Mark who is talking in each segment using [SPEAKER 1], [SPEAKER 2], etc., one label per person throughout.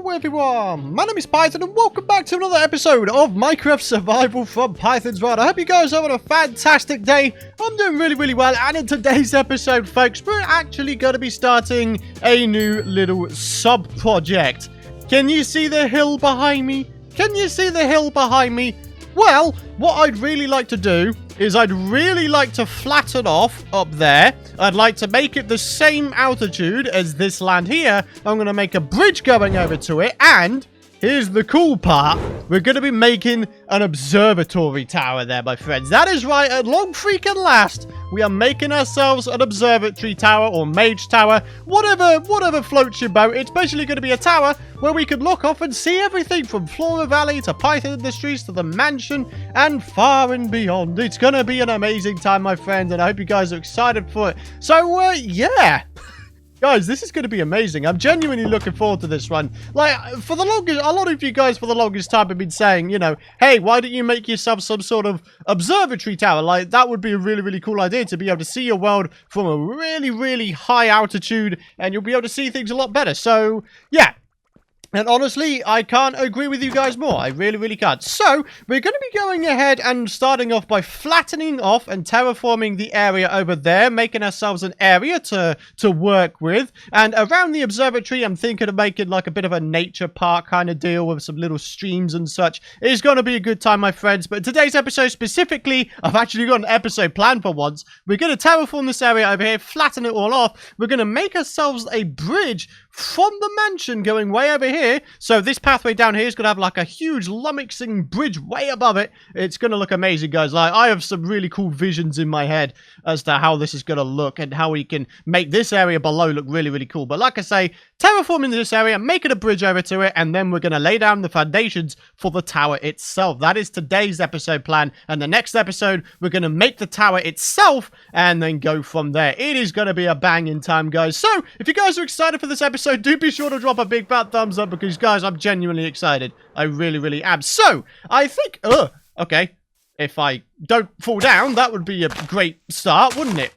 [SPEAKER 1] Hello everyone, my name is Python and welcome back to another episode of Minecraft Survival from Python's World. I hope you guys are having a fantastic day. I'm doing really well, and in today's episode, folks, we're actually going to be starting a new little sub-project. Can you see the hill behind me? Can you see the hill behind me? Well, what I'd really like to do is I'd really like to flatten off up there. I'd like to make it the same altitude as this land here. I'm going to make a bridge going over to it, and here's the cool part. We're going to be making an observatory tower there, my friends. That is right, at long freaking last, we are making ourselves an observatory tower or mage tower, whatever floats your boat. It's basically going to be a tower where we can look off and see everything from Flora Valley to Python Industries to the mansion and far and beyond. It's going to be an amazing time, my friends, and I hope you guys are excited for it. So, yeah. Guys, this is going to be amazing. I'm genuinely looking forward to this one. Like, for the longest, a lot of you guys for the longest time have been saying, you know, hey, why don't you make yourself some sort of observatory tower? Like, that would be a really cool idea, to be able to see your world from a really high altitude, and you'll be able to see things a lot better. So, yeah. And honestly, I can't agree with you guys more. I really can't. So, we're going to be going ahead and starting off by flattening off and terraforming the area over there, making ourselves an area to work with. And around the observatory, I'm thinking of making like a bit of a nature park kind of deal with some little streams and such. It's going to be a good time, my friends. But today's episode specifically, I've actually got an episode planned for once. We're going to terraform this area over here, flatten it all off. We're going to make ourselves a bridge from the mansion going way over here. So this pathway down here is going to have like a huge lummoxing bridge way above it. It's going to look amazing, guys. Like, I have some really cool visions in my head as to how this is going to look and how we can make this area below look really cool. But like I say, terraforming this area, making a bridge over to it, and then we're going to lay down the foundations for the tower itself. That is today's episode plan. And the next episode, we're going to make the tower itself and then go from there. It is going to be a banging time, guys. So if you guys are excited for this episode, do be sure to drop a big fat thumbs up, because guys, I'm genuinely excited. I really am. So I think okay, if I don't fall down, that would be a great start, wouldn't it?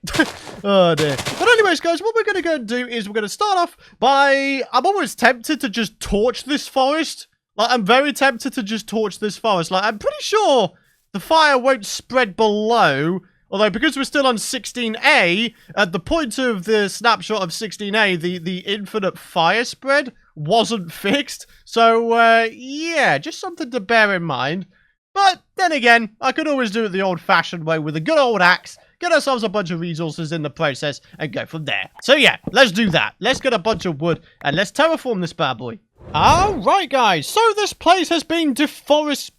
[SPEAKER 1] Oh dear. But anyways, guys, what we're gonna go and do is we're gonna start off by, I'm almost tempted to just torch this forest. Like, I'm very tempted to just torch this forest. Like, I'm pretty sure the fire won't spread below. Although, because we're still on 16A, at the point of the snapshot of 16A, the infinite fire spread wasn't fixed. So, yeah, just something to bear in mind. But then again, I could always do it the old-fashioned way with a good old axe, get ourselves a bunch of resources in the process, and go from there. So, yeah, let's do that. Let's get a bunch of wood, and let's terraform this bad boy. Alright, guys, so this place has been deforested.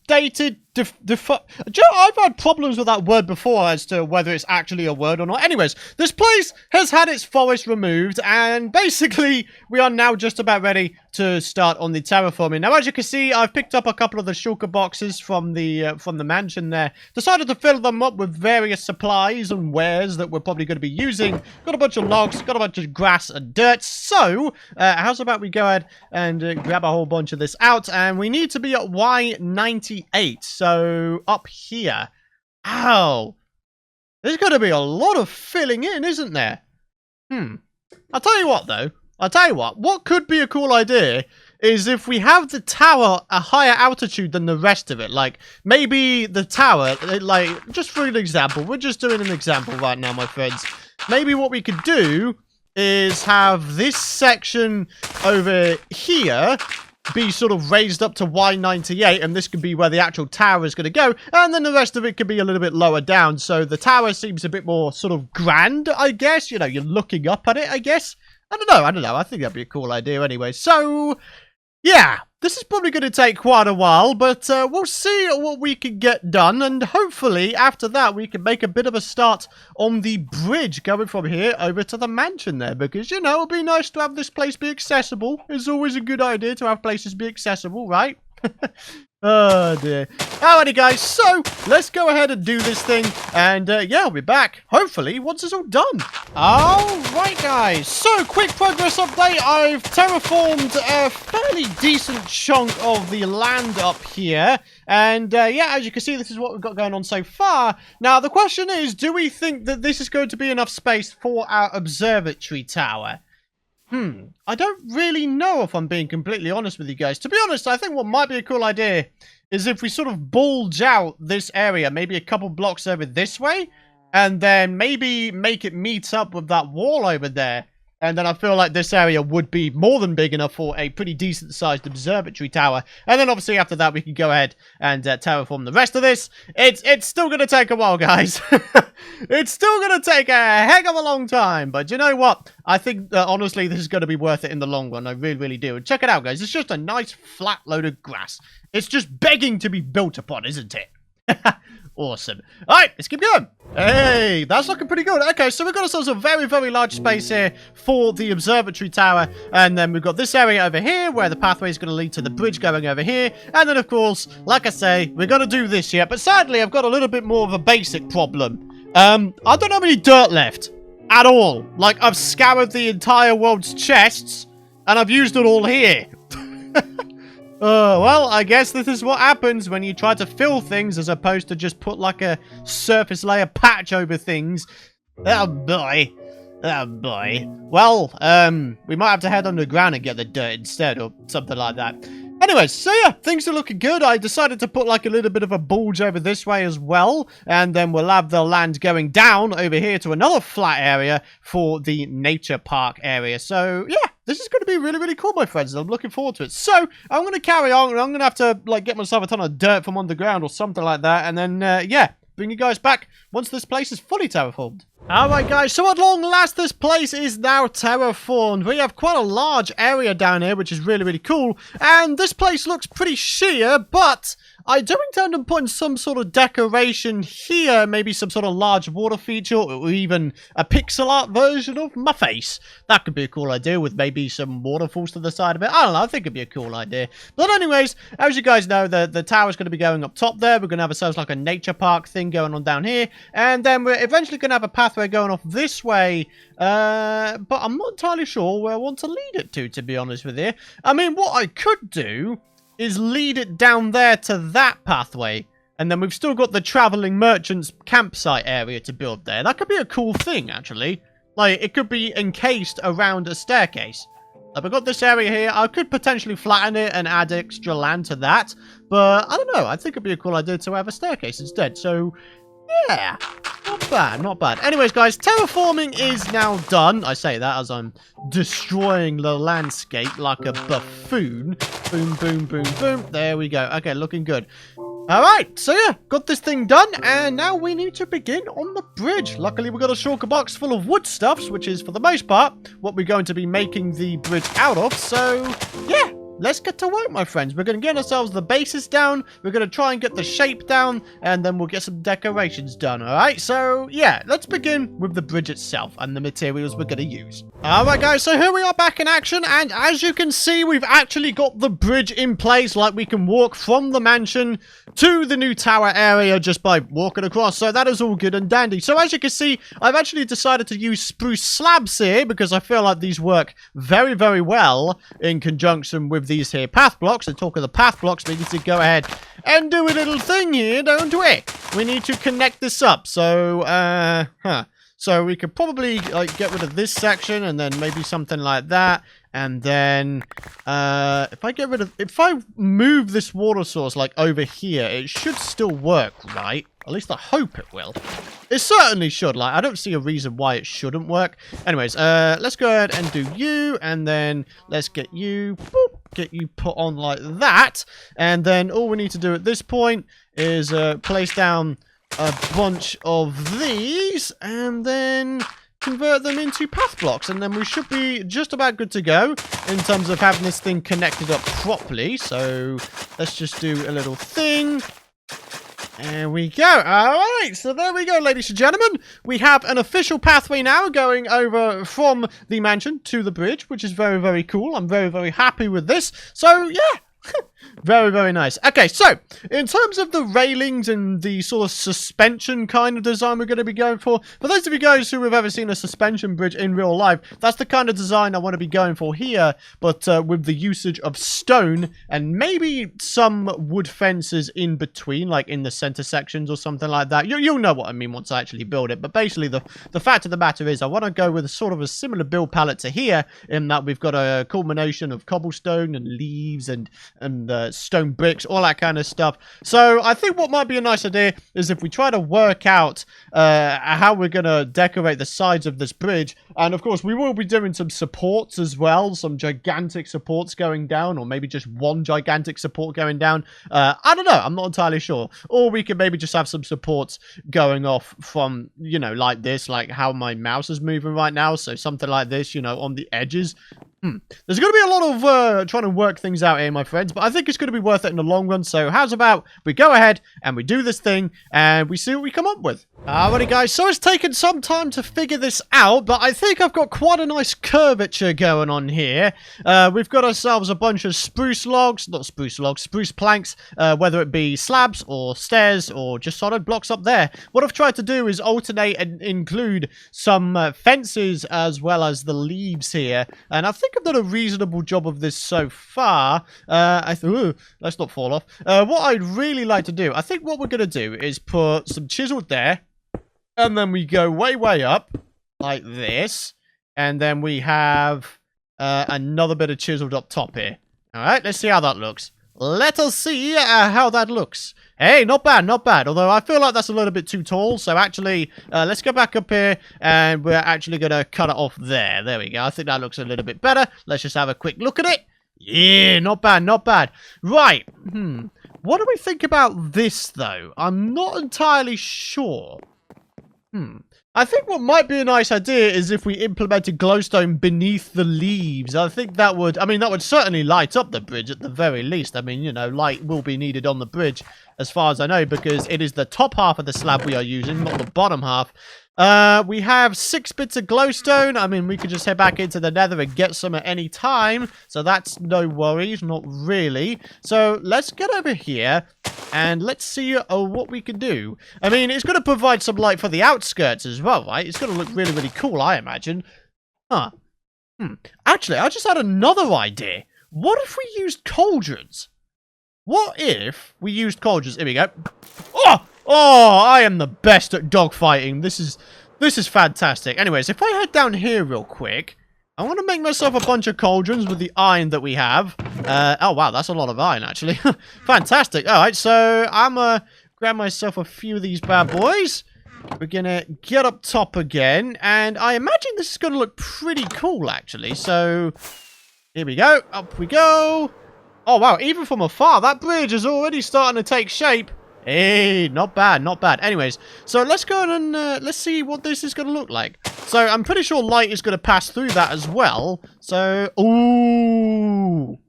[SPEAKER 1] I've had problems with that word before as to whether it's actually a word or not. Anyways, this place has had its forest removed, and basically we are now just about ready to start on the terraforming. Now, as you can see, I've picked up a couple of the shulker boxes from the mansion there. Decided to fill them up with various supplies and wares that we're probably going to be using. Got a bunch of logs, got a bunch of grass and dirt. So, how's about we go ahead and grab a whole bunch of this out, and we need to be at Y98. So, up here. Ow. There's going to be a lot of filling in, isn't there? I'll tell you what, though. What could be a cool idea is if we have the tower a higher altitude than the rest of it. Like, maybe the tower, like, just for an example. We're just doing an example right now, my friends. Maybe what we could do is have this section over here be sort of raised up to Y98, and this could be where the actual tower is going to go, and then the rest of it could be a little bit lower down, so the tower seems a bit more sort of grand, I guess. You know, you're looking up at it, I guess. I don't know. I think that'd be a cool idea anyway. So, yeah, this is probably going to take quite a while, but we'll see what we can get done, and hopefully after that we can make a bit of a start on the bridge going from here over to the mansion there, because, you know, it'll be nice to have this place be accessible. It's always a good idea to have places be accessible, right? Oh dear. Alrighty, guys, so let's go ahead and do this thing, and yeah, I'll be back hopefully once it's all done. Alright, guys, so quick progress update. I've terraformed a fairly decent chunk of the land up here, and yeah, as you can see, this is what we've got going on so far. Now the question is, do we think that this is going to be enough space for our observatory tower? I don't really know if I'm being completely honest with you guys. To be honest, I think what might be a cool idea is if we sort of bulge out this area, maybe a couple blocks over this way, and then maybe make it meet up with that wall over there. And then I feel like this area would be more than big enough for a pretty decent-sized observatory tower. And then obviously after that, we can go ahead and terraform the rest of this. It's still going to take a while, guys. It's still going to take a heck of a long time. But you know what? I think, honestly, this is going to be worth it in the long run. I really, really do. And check it out, guys. It's just a nice flat load of grass. It's just begging to be built upon, isn't it? Awesome. Alright, let's keep going. Hey, that's looking pretty good. Okay, so we've got ourselves a very, very large space here for the observatory tower. And then we've got this area over here where the pathway is going to lead to the bridge going over here. And then, of course, like I say, we're going to do this here. But sadly, I've got a little bit more of a basic problem. I don't have any dirt left at all. Like, I've scoured the entire world's chests and I've used it all here. Well, I guess this is what happens when you try to fill things as opposed to just put like a surface layer patch over things. Oh boy. Oh boy. Well, we might have to head underground and get the dirt instead or something like that. Anyways, so yeah, things are looking good. I decided to put like a little bit of a bulge over this way as well. And then we'll have the land going down over here to another flat area for the nature park area. So yeah, this is going to be really, really cool, my friends. I'm looking forward to it. So I'm going to carry on. I'm going to have to like get myself a ton of dirt from underground or something like that. And then, yeah, bring you guys back once this place is fully terraformed. Alright guys, so at long last this place is now terraformed. We have quite a large area down here, which is really, really cool. And this place looks pretty sheer, but I do intend on putting some sort of decoration here. Maybe some sort of large water feature or even a pixel art version of my face. That could be a cool idea with maybe some waterfalls to the side of it. I don't know, I think it'd be a cool idea. But anyways, as you guys know, the tower's going to be going up top there. We're going to have ourselves like a nature park thing going on down here. And then we're eventually going to have a pathway going off this way. But I'm not entirely sure where I want to lead it to be honest with you. I mean, what I could do is lead it down there to that pathway. And then we've still got the traveling merchants campsite area to build there. That could be a cool thing, actually. Like, it could be encased around a staircase. Like, we've got this area here. I could potentially flatten it and add extra land to that. But, I don't know. I think it'd be a cool idea to have a staircase instead. So, yeah. Not bad, not bad. Anyways, guys, terraforming is now done. I say that as I'm destroying the landscape like a buffoon. Boom, boom, boom, boom. There we go. Okay, looking good. Alright, so yeah, got this thing done, and now we need to begin on the bridge. Luckily, we've got a shulker box full of wood stuffs, which is, for the most part, what we're going to be making the bridge out of. So, yeah. Let's get to work, my friends. We're going to get ourselves the bases down. We're going to try and get the shape down. And then we'll get some decorations done, alright? So, yeah, let's begin with the bridge itself and the materials we're going to use. Alright, guys, so here we are back in action. And as you can see, we've actually got the bridge in place. Like, we can walk from the mansion to the new tower area just by walking across. So that is all good and dandy. So as you can see, I've actually decided to use spruce slabs here because I feel like these work very, very well in conjunction with these here path blocks. And talk of the path blocks, we need to go ahead and do a little thing here, don't we? We need to connect this up. So, so we could probably like get rid of this section and then maybe something like that. And then, if I move this water source like over here, it should still work, right? At least I hope it will. It certainly should. Like, I don't see a reason why it shouldn't work. Anyways, let's go ahead and do you, and then let's get you, boop, get you put on like that. And then all we need to do at this point is place down a bunch of these, and then convert them into path blocks, and then we should be just about good to go in terms of having this thing connected up properly. So let's just do a little thing. There we go. Alright, so there we go, ladies and gentlemen. We have an official pathway now going over from the mansion to the bridge, which is very, very cool. I'm very, very happy with this. So, yeah. Very, very nice. Okay, so in terms of the railings and the sort of suspension kind of design we're going to be going for those of you guys who have ever seen a suspension bridge in real life, that's the kind of design I want to be going for here, but with the usage of stone and maybe some wood fences in between, like in the center sections or something like that. You'll know what I mean once I actually build it, but basically the fact of the matter is I want to go with a sort of a similar build palette to here, in that we've got a culmination of cobblestone and leaves and stone bricks, all that kind of stuff. So I think what might be a nice idea is if we try to work out how we're going to decorate the sides of this bridge. And of course we will be doing some supports as well, some gigantic supports going down, or maybe just one gigantic support going down. I don't know, I'm not entirely sure. Or we could maybe just have some supports going off from, you know, like this, like how my mouse is moving right now. So something like this, you know, on the edges. There's going to be a lot of trying to work things out here, my friends, but I think it's going to be worth it in the long run. So how's about we go ahead and we do this thing and we see what we come up with. Alrighty guys, so it's taken some time to figure this out, but I think I've got quite a nice curvature going on here. We've got ourselves a bunch of spruce planks, whether it be slabs or stairs or just solid blocks up there. What I've tried to do is alternate and include some fences as well as the leaves here, and I think I've done a reasonable job of this so far. Let's not fall off. What I'd really like to do, I think what we're going to do is put some chiseled there, and then we go way up, like this, and then we have another bit of chiseled up top here. Alright, let's see how that looks. Let us see how that looks. Hey, not bad, not bad. Although I feel like that's a little bit too tall. So actually, let's go back up here and we're actually going to cut it off there. There we go. I think that looks a little bit better. Let's just have a quick look at it. Yeah, not bad, not bad. Right. What do we think about this, though? I'm not entirely sure. I think what might be a nice idea is if we implemented glowstone beneath the leaves. I think that would, that would certainly light up the bridge at the very least. I mean, you know, light will be needed on the bridge as far as I know, because it is the top half of the slab we are using, not the bottom half. We have 6 bits of glowstone. I mean, we could just head back into the nether and get some at any time. So that's no worries, not really. So let's get over here and let's see what we can do. I mean, it's going to provide some light for the outskirts as well, right? It's going to look really, really cool, I imagine. Actually, I just had another idea. What if we used cauldrons? What if we used cauldrons? Here we go. Oh, I am the best at dogfighting. This is fantastic. Anyways, if I head down here real quick, I want to make myself a bunch of cauldrons with the iron that we have. Oh, wow, that's a lot of iron, actually. Fantastic. All right, so I'm going to grab myself a few of these bad boys. We're going to get up top again, and I imagine this is going to look pretty cool, actually. So, here we go. Up we go. Oh, wow, even from afar, that bridge is already starting to take shape. Hey, not bad, not bad. Anyways, so let's go and let's see what this is going to look like. So I'm pretty sure light is going to pass through that as well. So, ooh,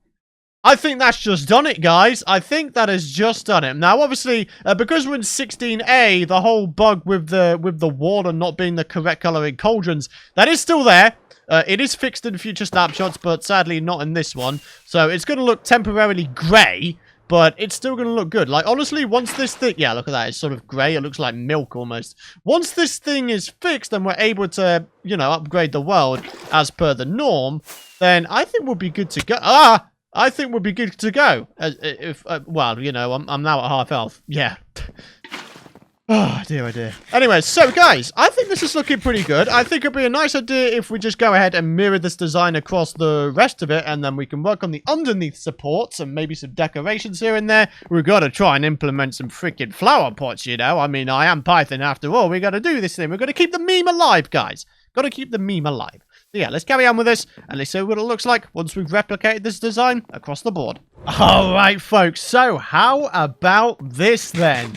[SPEAKER 1] I think that's just done it, guys. I think that has just done it. Now, obviously, because we're in 16A, the whole bug with the water not being the correct color in cauldrons, that is still there. It is fixed in future snapshots, but sadly not in this one. So it's going to look temporarily grey. But it's still going to look good. Like, honestly, once this thing... Yeah, look at that. It's sort of grey. It looks like milk almost. Once this thing is fixed and we're able to, you know, upgrade the world as per the norm, then I think we'll be good to go. I think we'll be good to go. Well, you know, I'm now at half health. Yeah. Oh, dear, oh dear. Anyway, so guys, I think this is looking pretty good. I think it'd be a nice idea if we just go ahead and mirror this design across the rest of it, and then we can work on the underneath supports and maybe some decorations here and there. We've got to try and implement some freaking flower pots, you know. I mean, I am Python after all. We got to do this thing. We've got to keep the meme alive, guys. Got to keep the meme alive. So yeah, let's carry on with this, and let's see what it looks like once we've replicated this design across the board. Alright, folks, so how about this then?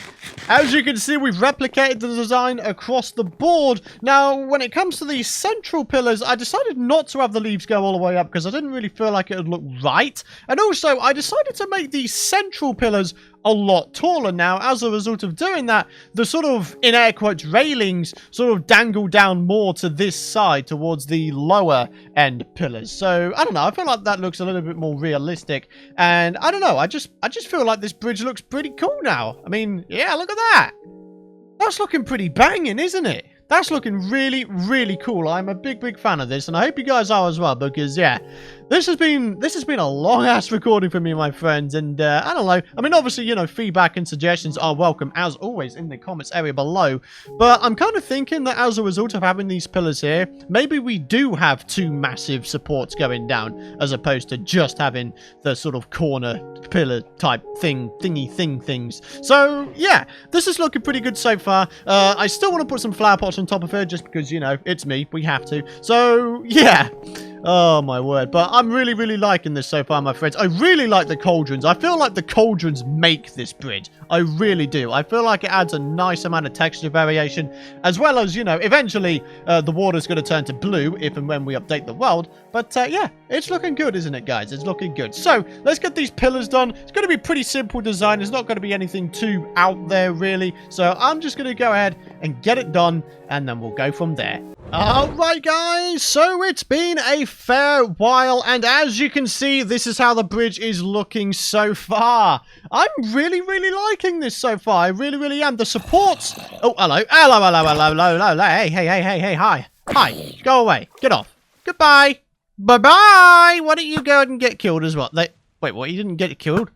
[SPEAKER 1] as you can see, we've replicated the design across the board. Now, when it comes to these central pillars, I decided not to have the leaves go all the way up because I didn't really feel like it would look right. And also, I decided to make these central pillars a lot taller now. As a result of doing that, the sort of, in air quotes, railings sort of dangle down more to this side towards the lower end pillars. So, I don't know, I feel like that looks a little bit more realistic. And I don't know, I just feel like this bridge looks pretty cool now. I mean, yeah, look at that. That's looking pretty banging, isn't it? That's looking really, really cool. I'm a big fan of this, and I hope you guys are as well, because, yeah, this has been a long-ass recording for me, my friends, and, I don't know. I mean, obviously, you know, feedback and suggestions are welcome, as always, in the comments area below, but I'm kind of thinking that as a result of having these pillars here, maybe we do have two massive supports going down, as opposed to just having the sort of corner pillar type things. So, yeah, this is looking pretty good so far. I still want to put some flower pots on top of it, just because, you know, it's me, we have to. So, yeah. Oh, my word. But I'm really liking this so far, my friends. I really like the cauldrons. I feel like the cauldrons make this bridge. I really do. I feel like it adds a nice amount of texture variation, as well as, you know, eventually the water's going to turn to blue if and when we update the world. But, yeah, it's looking good, isn't it, guys? It's looking good. So, let's get these pillars done. It's going to be pretty simple design. It's not going to be anything too out there, really. So, I'm just going to go ahead and get it done, and then we'll go from there. Alright guys, so it's been a fair while, and as you can see, this is how the bridge is looking so far. I'm really liking this so far. I really am. The supports... Oh, hello, hey, hi, go away, get off, goodbye, bye-bye. Why don't you go ahead and get killed as well? Wait, what, you didn't get killed?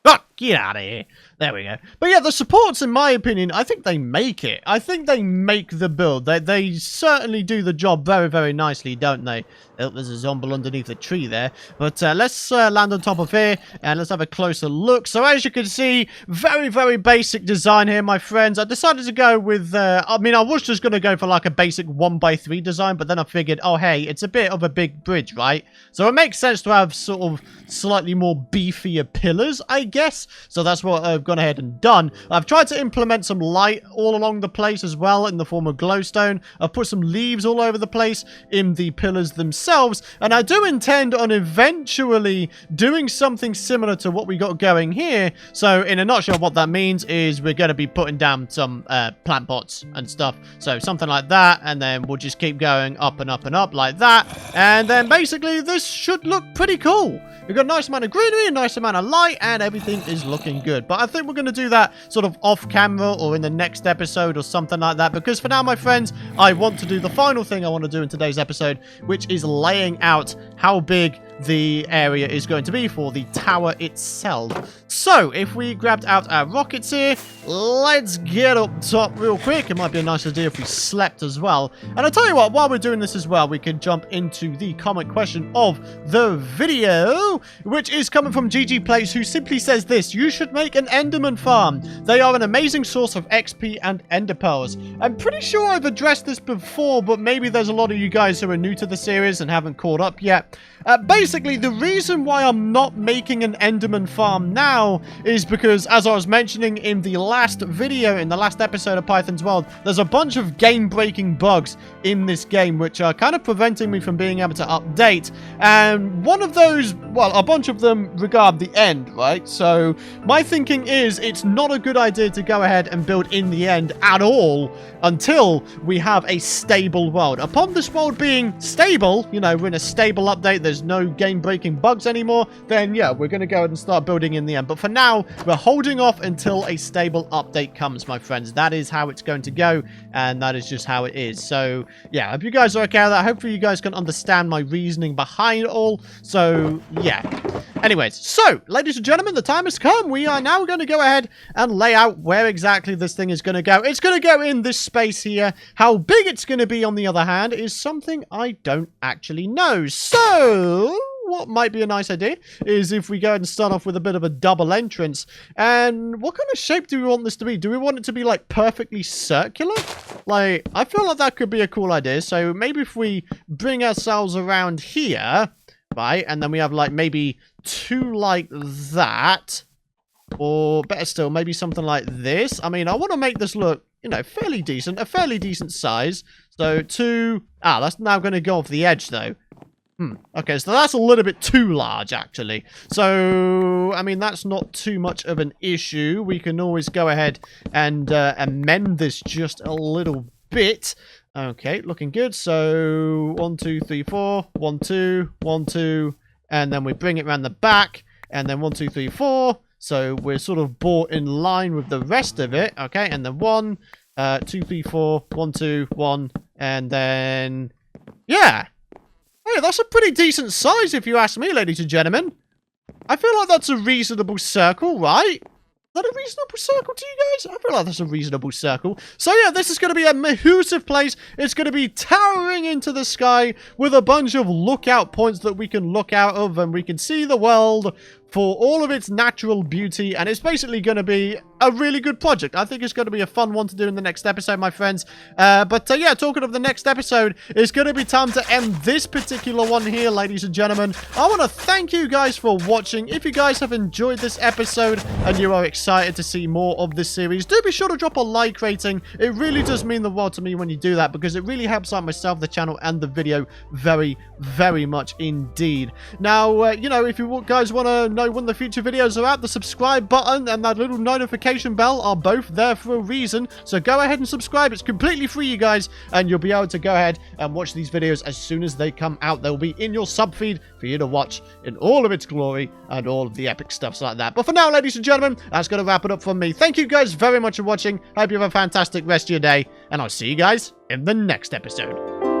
[SPEAKER 1] Oh, get out of here. There we go. But yeah, the supports, in my opinion, I think they make it. I think they make the build. They certainly do the job very nicely, don't they? Oh, there's a zombie underneath the tree there. But let's land on top of here, and let's have a closer look. So as you can see, very basic design here, my friends. I decided to go with, I mean, I was just going to go for like a basic 1x3 design, but then I figured, oh, hey, it's a bit of a big bridge, right? So it makes sense to have sort of slightly more beefier pillars, I guess. So that's what I've gone ahead and done. I've tried to implement some light all along the place as well in the form of glowstone. I've put some leaves all over the place in the pillars themselves, and I do intend on eventually doing something similar to what we got going here. So in a nutshell, what that means is we're going to be putting down some plant pots and stuff. So something like that, and then we'll just keep going up and up like that, and then basically this should look pretty cool. We've got a nice amount of greenery, a nice amount of light, and everything is looking good. But I think we're going to do that sort of off camera or in the next episode or something like that, because for now, my friends, I want to do the final thing I want to do in today's episode, which is laying out how big the area is going to be for the tower itself. So, if we grabbed out our rockets here, let's get up top real quick. It might be a nice idea if we slept as well. And I'll tell you what, while we're doing this as well, we can jump into the comment question of the video, which is coming from GG Plays, who simply says this: you should make an Enderman farm. They are an amazing source of XP and Ender pearls. I'm pretty sure I've addressed this before, but maybe there's a lot of you guys who are new to the series and haven't caught up yet. Basically, the reason why I'm not making an Enderman farm now is because, as I was mentioning in the last video, in the last episode of Python's World, there's a bunch of game-breaking bugs in this game which are kind of preventing me from being able to update. And one of those, well, a bunch of them regard the end, right? So my thinking is it's not a good idea to go ahead and build in the end at all until we have a stable world. Upon this world being stable, you know, we're in a stable update, there's no game-breaking bugs anymore, then yeah, we're going to go ahead and start building in the end. But for now, we're holding off until a stable update comes, my friends. That is how it's going to go, and that is just how it is. So yeah, I hope you guys are okay with that. Hopefully you guys can understand my reasoning behind it all. So yeah. Anyways, so, ladies and gentlemen, the time has come. We are now going to go ahead and lay out where exactly this thing is going to go. It's going to go in this space here. How big it's going to be, on the other hand, is something I don't actually know. So, what might be a nice idea is if we go ahead and start off with a bit of a double entrance. And what kind of shape do we want this to be? Do we want it to be, like, perfectly circular? Like, I feel like that could be a cool idea. So, maybe if we bring ourselves around here, right, and then we have, like, maybe two like that, Or better still, maybe something like this. I mean, I want to make this look, you know, fairly decent. A fairly decent size. So 2... that's now going to go off the edge, though. Okay, so that's a little bit too large, actually. So, I mean, that's not too much of an issue. We can always go ahead and amend this just a little bit. Okay, looking good. So, 1, 2, 3, 4. 1, 2, 1, 2. And then we bring it around the back. And then 1, 2, 3, 4. So, we're sort of brought in line with the rest of it. Okay, and then 1, 2, 3, 4. 1, 2, 1. And then... yeah. Hey, that's a pretty decent size if you ask me, ladies and gentlemen. I feel like that's a reasonable circle, right? Is that a reasonable circle to you guys? I feel like that's a reasonable circle. So yeah, this is going to be a massive place. It's going to be towering into the sky with a bunch of lookout points that we can look out of, and we can see the world for all of its natural beauty, and it's basically going to be a really good project. I think it's going to be a fun one to do in the next episode, my friends. But yeah, talking of the next episode, it's going to be time to end this particular one here, ladies and gentlemen. I want to thank you guys for watching. If you guys have enjoyed this episode and you are excited to see more of this series, do be sure to drop a like rating. It really does mean the world to me when you do that, because it really helps out myself, the channel, and the video very, very much indeed. Now, you know, if you guys want to know when the future videos are out, the subscribe button and that little notification bell are both there for a reason. So go ahead and subscribe. It's completely free, you guys, and you'll be able to go ahead and watch these videos as soon as they come out. They'll be in your sub feed for you to watch in all of its glory and all of the epic stuffs like that. But for now, ladies and gentlemen, that's going to wrap it up from me. Thank you guys very much for watching. Hope you have a fantastic rest of your day, and I'll see you guys in the next episode.